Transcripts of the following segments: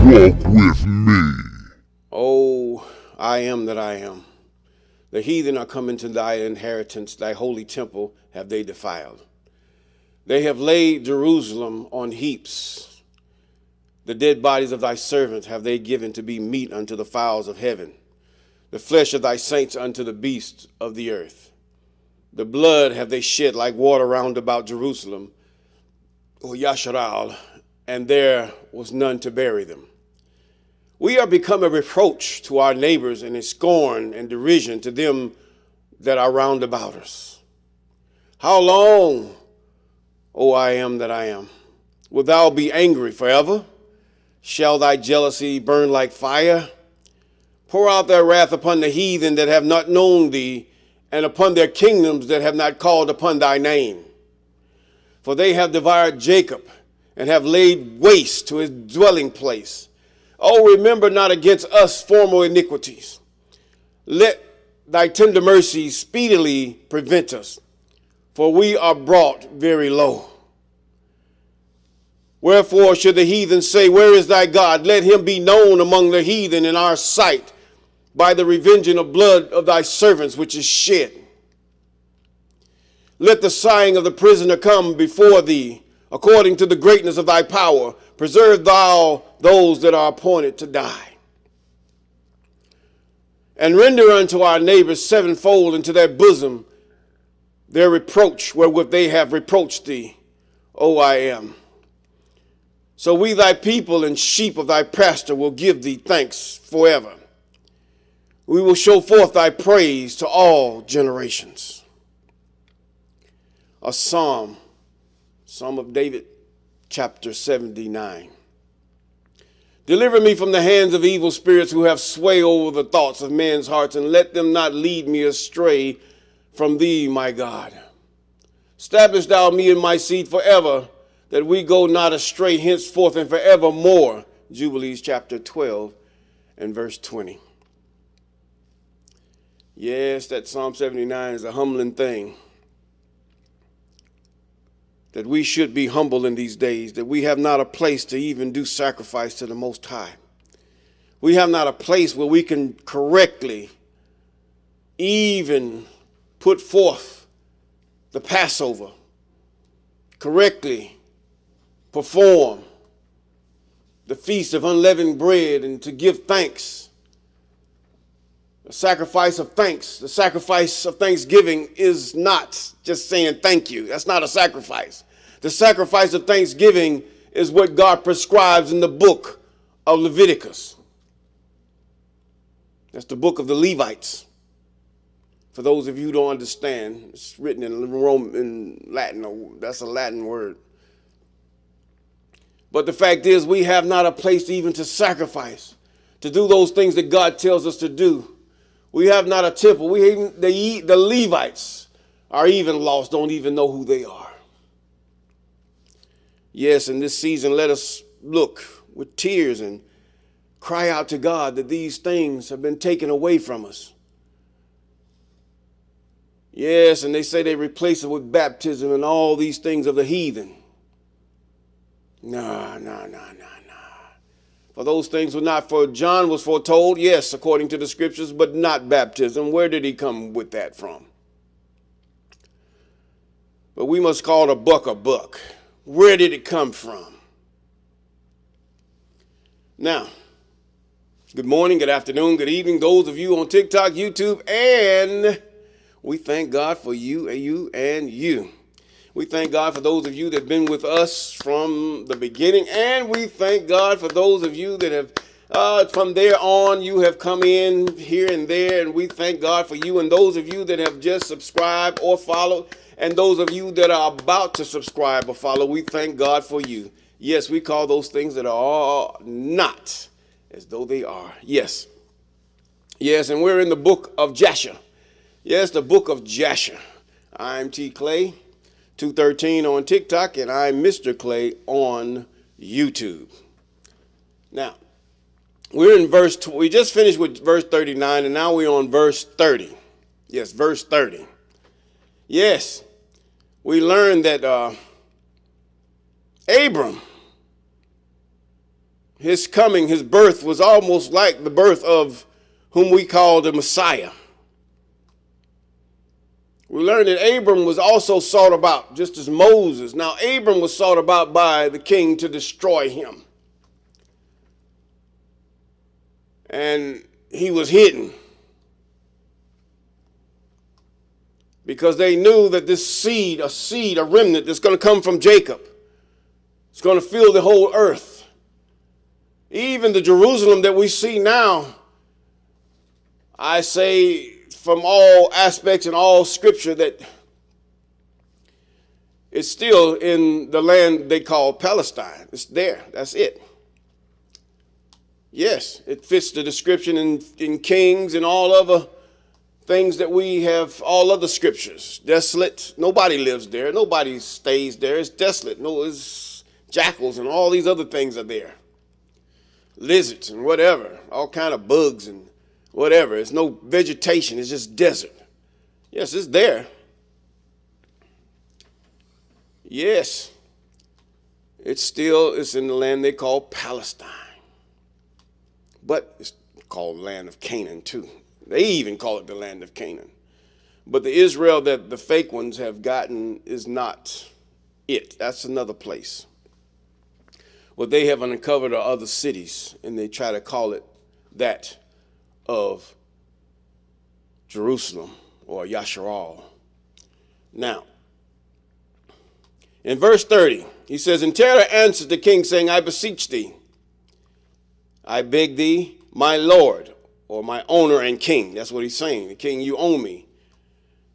Walk with me. O I am that I am. The heathen are come into thy inheritance, thy holy temple have they defiled. They have laid Jerusalem on heaps. The dead bodies of thy servants have they given to be meat unto the fowls of heaven, the flesh of thy saints unto the beasts of the earth. The blood have they shed like water round about Jerusalem, O Yasharal, and there was none to bury them. We are become a reproach to our neighbors and a scorn and derision to them that are round about us. How long, O I am that I am, wilt thou be angry forever? Shall thy jealousy burn like fire? Pour out thy wrath upon the heathen that have not known thee, and upon their kingdoms that have not called upon thy name. For they have devoured Jacob, and have laid waste to his dwelling place. Oh, remember not against us former iniquities. Let thy tender mercies speedily prevent us, for we are brought very low. Wherefore should the heathen say, where is thy God? Let him be known among the heathen in our sight by the revenging of blood of thy servants which is shed. Let the sighing of the prisoner come before thee, according to the greatness of thy power. Preserve thou those that are appointed to die. And render unto our neighbors sevenfold into their bosom their reproach wherewith they have reproached thee, O I am. So we thy people and sheep of thy pasture will give thee thanks forever. We will show forth thy praise to all generations. A Psalm of David, chapter 79. Deliver me from the hands of evil spirits who have sway over the thoughts of men's hearts, and let them not lead me astray from thee, my God. Establish thou me in my seed forever, that we go not astray henceforth and forevermore. Jubilees chapter 12 and verse 20. Yes, that Psalm 79 is a humbling thing. That we should be humble in these days, that we have not a place to even do sacrifice to the Most High. We have not a place where we can correctly even put forth the Passover, correctly perform the Feast of Unleavened Bread and to give thanks. The sacrifice of thanks, the sacrifice of thanksgiving is not just saying thank you. That's not a sacrifice. The sacrifice of thanksgiving is what God prescribes in the book of Leviticus. That's the book of the Levites. For those of you who don't understand, it's written in Latin. That's a Latin word. But the fact is, we have not a place even to sacrifice, to do those things that God tells us to do. We have not a temple. The Levites are even lost, don't even know who they are. Yes, in this season, let us look with tears and cry out to God that these things have been taken away from us. Yes, and they say they replace it with baptism and all these things of the heathen. No. For those things were not for John was foretold, yes, according to the scriptures, but not baptism. Where did he come with that from? But we must call a buck. Where did it come from? Now, good morning, good afternoon, good evening, those of you on TikTok, YouTube, and we thank God for you and you. We thank God for those of you that have been with us from the beginning, and we thank God for those of you that have, from there on, you have come in here and there, and we thank God for you, and those of you that have just subscribed or followed, and those of you that are about to subscribe or follow, we thank God for you. Yes, we call those things that are not as though they are. Yes, and we're in the book of Jasher. Yes, the book of Jasher. I'm T. Clay. 213 on TikTok, and I'm Mr. Clay on YouTube. Now, we just finished with verse 39, and now we're on verse 30. Yes, verse 30. Yes, we learned that Abram his coming, his birth was almost like the birth of whom we call the Messiah. We learned that Abram was also sought about, just as Moses. Now, Abram was sought about by the king to destroy him. And he was hidden because they knew that this seed, a remnant that's going to come from Jacob, it's going to fill the whole earth. Even the Jerusalem that we see now, I say from all aspects and all scripture, that it's still in the land they call Palestine. It's there. That's it. Yes, it fits the description in Kings and all other things that we have, all other scriptures. Desolate. Nobody lives there. Nobody stays there. It's desolate. No, it's jackals and all these other things are there. Lizards and whatever. All kind of bugs and whatever. It's no vegetation. It's just desert. Yes, it's there. Yes. It's in the land they call Palestine. But it's called the land of Canaan too. They even call it the land of Canaan. But the Israel that the fake ones have gotten is not it. That's another place. What they have uncovered are other cities, and they try to call it that of Jerusalem or Yasharal. Now, in verse 30, he says, And Terah answered the king, saying, I beseech thee, I beg thee, my Lord, or my owner and king. That's what he's saying. The king, you own me.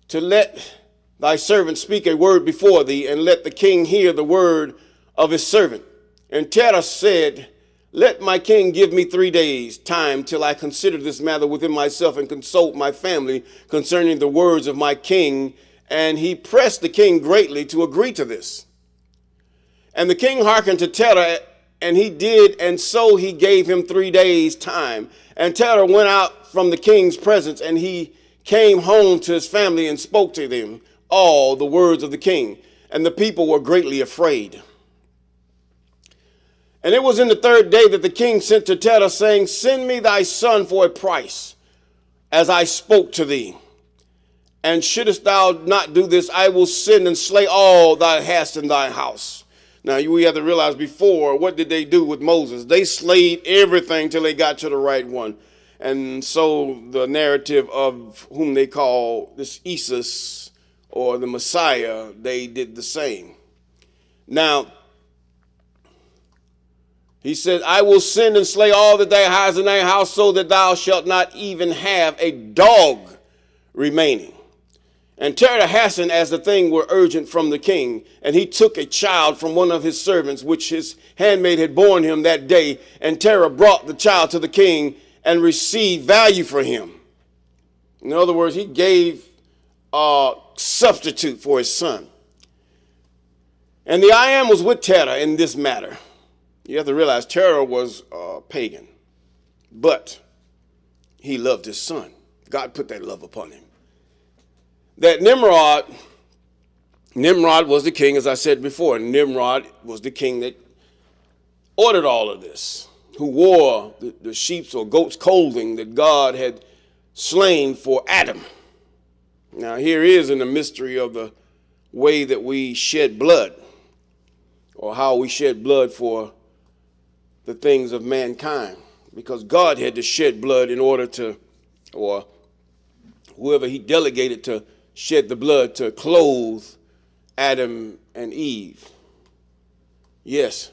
To let thy servant speak a word before thee, and let the king hear the word of his servant. And Terah said, Let my king give me 3 days' time till I consider this matter within myself and consult my family concerning the words of my king. And he pressed the king greatly to agree to this. And the king hearkened to Terah, and he did, and so he gave him 3 days' time. And Terah went out from the king's presence, and he came home to his family and spoke to them all the words of the king. And the people were greatly afraid. And it was in the 3rd day that the king sent to Terah, saying, Send me thy son for a price, as I spoke to thee. And shouldest thou not do this, I will send and slay all thou hast in thy house. Now, we have to realize before, what did they do with Moses? They slayed everything till they got to the right one. And so the narrative of whom they call this Isus or the Messiah, they did the same. Now, he said, I will send and slay all that thou hast in thy house, so that thou shalt not even have a dog remaining. And Terah hastened as the thing were urgent from the king, and he took a child from one of his servants, which his handmaid had borne him that day. And Terah brought the child to the king and received value for him. In other words, he gave a substitute for his son. And the I am was with Terah in this matter. You have to realize Terah was a pagan, but he loved his son. God put that love upon him. That Nimrod was the king, as I said before. Nimrod was the king that ordered all of this, who wore the sheep's or goat's clothing that God had slain for Adam. Now, here is in the mystery of the way that we shed blood, or how we shed blood for the things of mankind, because God had to shed blood in order to, or whoever he delegated to shed the blood to clothe Adam and Eve. Yes.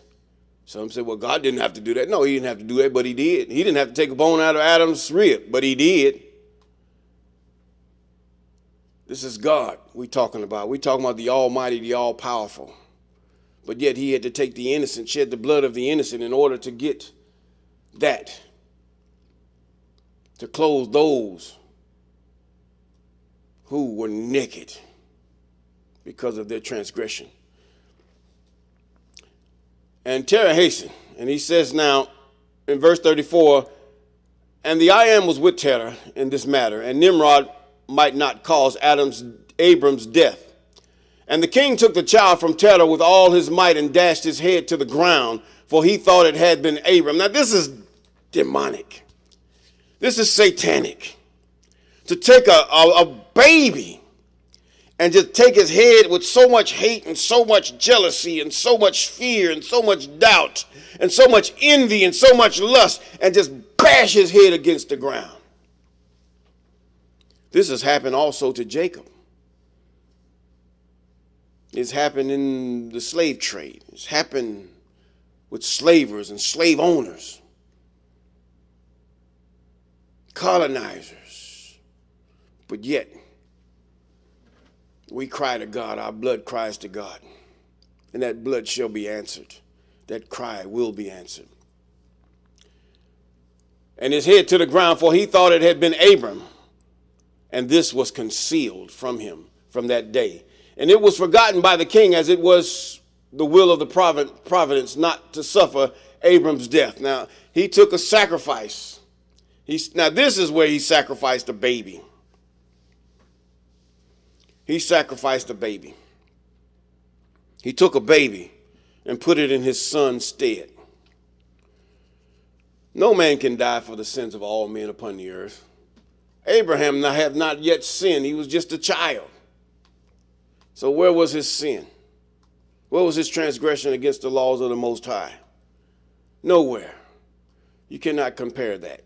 Some say, well, God didn't have to do that. No, he didn't have to do that, but he did. He didn't have to take a bone out of Adam's rib, but he did. This is God we're talking about. We're talking about the Almighty, the All-Powerful. But yet he had to take the innocent, shed the blood of the innocent in order to get that, to clothe those who were naked because of their transgression. And Terah hastened, and he says now in verse 34, And the I am was with Terah in this matter, and Nimrod might not cause Abram's death. And the king took the child from Terah with all his might and dashed his head to the ground, for he thought it had been Abram. Now this is demonic. This is satanic. To take a baby and just take his head with so much hate and so much jealousy and so much fear and so much doubt and so much envy and so much lust and just bash his head against the ground. This has happened also to Jacob. It's happened in the slave trade. It's happened with slavers and slave owners, colonizers. But yet, we cry to God. Our blood cries to God. And that blood shall be answered. That cry will be answered. And his head to the ground, for he thought it had been Abram. And this was concealed from him from that day. And it was forgotten by the king, as it was the will of the providence not to suffer Abram's death. Now, he took a sacrifice. Now, this is where he sacrificed a baby. He sacrificed a baby. He took a baby and put it in his son's stead. No man can die for the sins of all men upon the earth. Abraham had not yet sinned. He was just a child. So where was his sin? Where was his transgression against the laws of the Most High? Nowhere. You cannot compare that.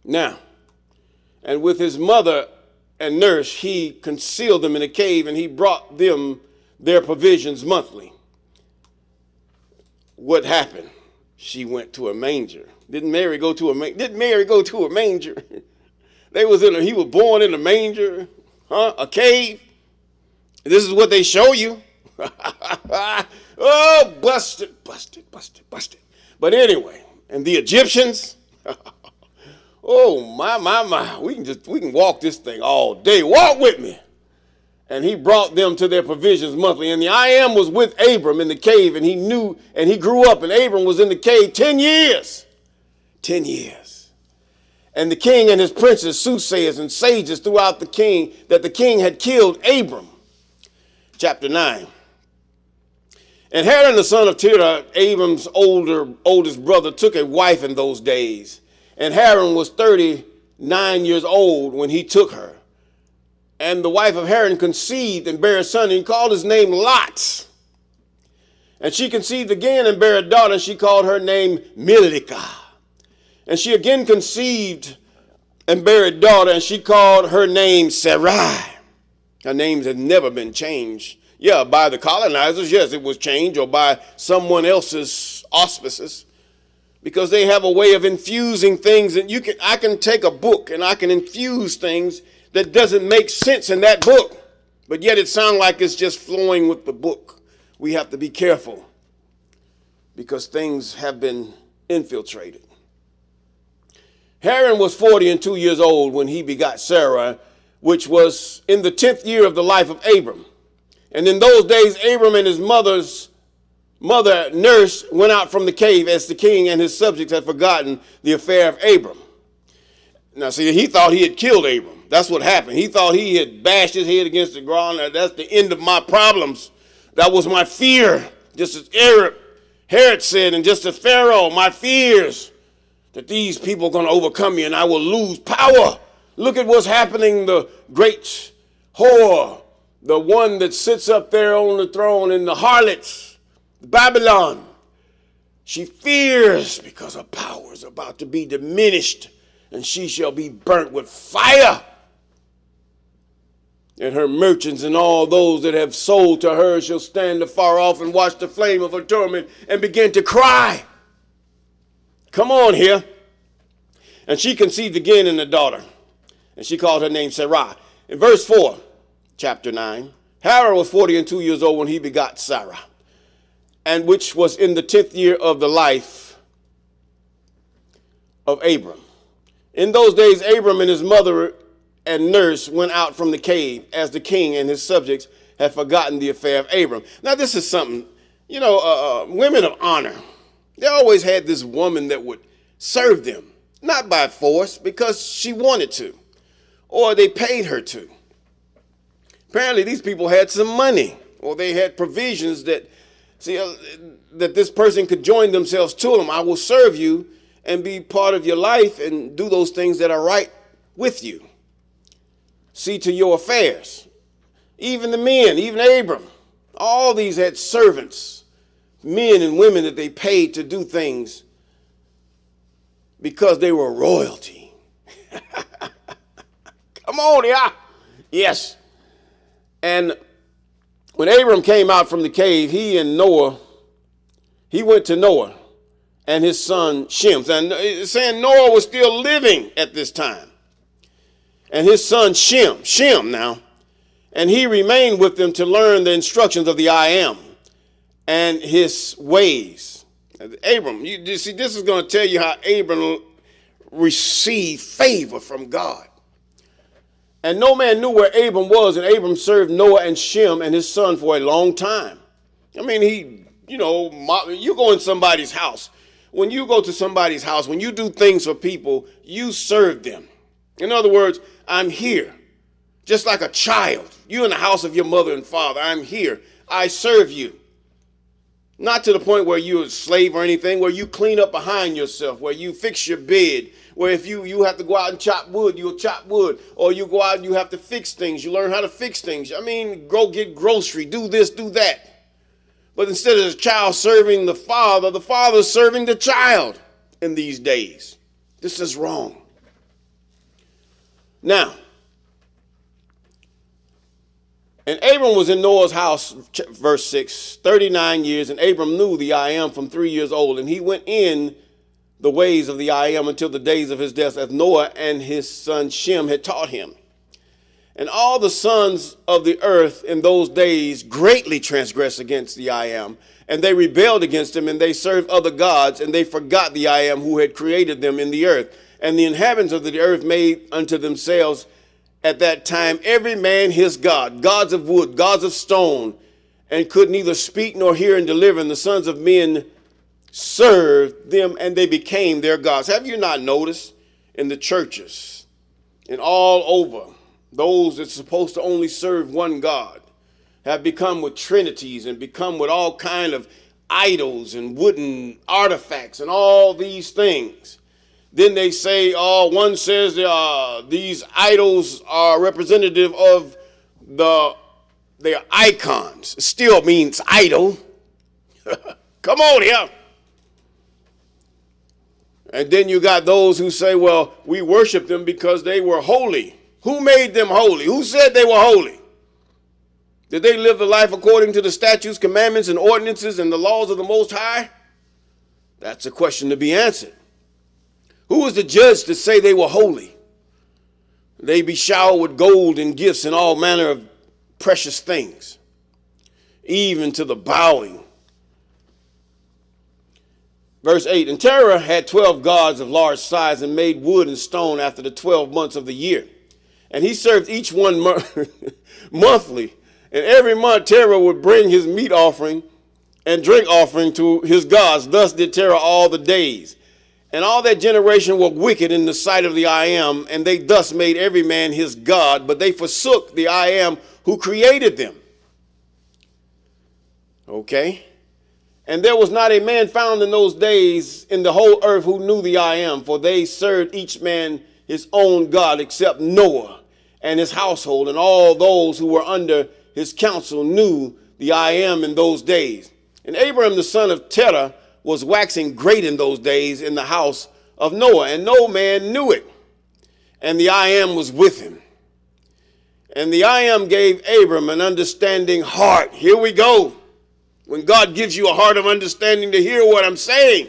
Now, and with his mother and nurse, he concealed them in a cave, and he brought them their provisions monthly. What happened? She went to a manger. Didn't Mary go to a manger? He was born in a manger, a cave. This is what they show you. Oh, busted. But anyway, and the Egyptians, oh my. We can walk this thing all day. Walk with me. And he brought them to their provisions monthly. And the I Am was with Abram in the cave, and he knew, and he grew up, and Abram was in the cave 10 years. 10 years. And the king and his princes, soothsayers and sages throughout the king, that the king had killed Abram. Chapter 9. And Haran, the son of Terah, Abram's oldest brother, took a wife in those days. And Haran was 39 years old when he took her. And the wife of Haran conceived and bare a son, and he called his name Lot. And she conceived again and bare a daughter, and she called her name Milcah. And she again conceived and bare a daughter, and she called her name Sarai. Her names have never been changed. Yeah, by the colonizers, yes, it was changed, or by someone else's auspices, because they have a way of infusing things. And I can take a book and I can infuse things that doesn't make sense in that book, but yet it sounds like it's just flowing with the book. We have to be careful because things have been infiltrated. Haran was 42 years old when he begot Sarah, which was in the 10th year of the life of Abram. And in those days, Abram and his mother nurse went out from the cave, as the king and his subjects had forgotten the affair of Abram. Now, see, he thought he had killed Abram. That's what happened. He thought he had bashed his head against the ground. That's the end of my problems. That was my fear. Just as Herod said, and just as Pharaoh, my fears that these people are going to overcome me and I will lose power. Look at what's happening. The great whore, the one that sits up there on the throne, in the harlots, Babylon. She fears because her power is about to be diminished, and she shall be burnt with fire. And her merchants and all those that have sold to her shall stand afar off and watch the flame of her torment and begin to cry. Come on here. And she conceived again in a daughter, and she called her name Sarai. In verse 4, chapter 9, Haran was 42 years old when he begot Sarah, and which was in the 10th year of the life of Abram. In those days, Abram and his mother and nurse went out from the cave, as the king and his subjects had forgotten the affair of Abram. Now, this is something, women of honor, they always had this woman that would serve them, not by force, because she wanted to, or they paid her to. Apparently, these people had some money, or they had provisions that See, that this person could join themselves to him. I will serve you and be part of your life and do those things that are right with you. See to your affairs. Even the men, even Abram, all these had servants, men and women that they paid to do things because they were royalty. Come on, yeah. Yes. And when Abram came out from the cave, he went to Noah and his son Shem. And it's saying Noah was still living at this time. And his son Shem now, and he remained with them to learn the instructions of the I Am and his ways. Abram, you see, this is going to tell you how Abram received favor from God. And no man knew where Abram was, and Abram served Noah and Shem and his son for a long time. I mean, you go in somebody's house. When you go to somebody's house, when you do things for people, you serve them. In other words, I'm here. Just like a child. You in the house of your mother and father. I'm here. I serve you. Not to the point where you're a slave or anything, where you clean up behind yourself, where you fix your bed, where if you have to go out and chop wood, you'll chop wood, or you go out and you have to fix things. You learn how to fix things. I mean, go get grocery, do this, do that. But instead of the child serving the father serving the child in these days. This is wrong. Now, and Abram was in Noah's house, verse 6, 39 years, and Abram knew the I Am from 3 years old, and he went in the ways of the I Am until the days of his death, as Noah and his son Shem had taught him. And all the sons of the earth in those days greatly transgressed against the I Am, and they rebelled against him, and they served other gods, and they forgot the I Am who had created them in the earth. And the inhabitants of the earth made unto themselves at that time every man his god, gods of wood, gods of stone, and could neither speak nor hear and deliver. And the sons of men served them, and they became their gods. Have you not noticed in the churches and all over, those that's supposed to only serve one God have become with trinities and become with all kind of idols and wooden artifacts and all these things? Then they say, one says these idols are representative of their icons. It still means idol. Come on here. And then you got those who say, well, we worship them because they were holy. Who made them holy? Who said they were holy? Did they live the life according to the statutes, commandments, and ordinances and the laws of the Most High? That's a question to be answered. Who was the judge to say they were holy? They be showered with gold and gifts and all manner of precious things, even to the bowing. Verse 8, and Terah had 12 gods of large size and made wood and stone after the 12 months of the year. And he served each one monthly. And every month Terah would bring his meat offering and drink offering to his gods. Thus did Terah all the days. And all that generation were wicked in the sight of the I Am, and they thus made every man his god, but they forsook the I Am who created them. Okay? And there was not a man found in those days in the whole earth who knew the I Am, for they served each man his own god, except Noah and his household, and all those who were under his counsel knew the I Am in those days. And Abram the son of Terah was waxing great in those days in the house of Noah, and no man knew it. And the I Am was with him. And the I Am gave Abram an understanding heart. Here we go. When God gives you a heart of understanding to hear what I'm saying.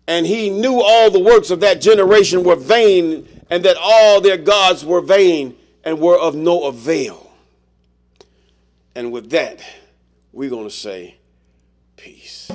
And he knew all the works of that generation were vain, and that all their gods were vain and were of no avail. And with that, we're going to say, peace.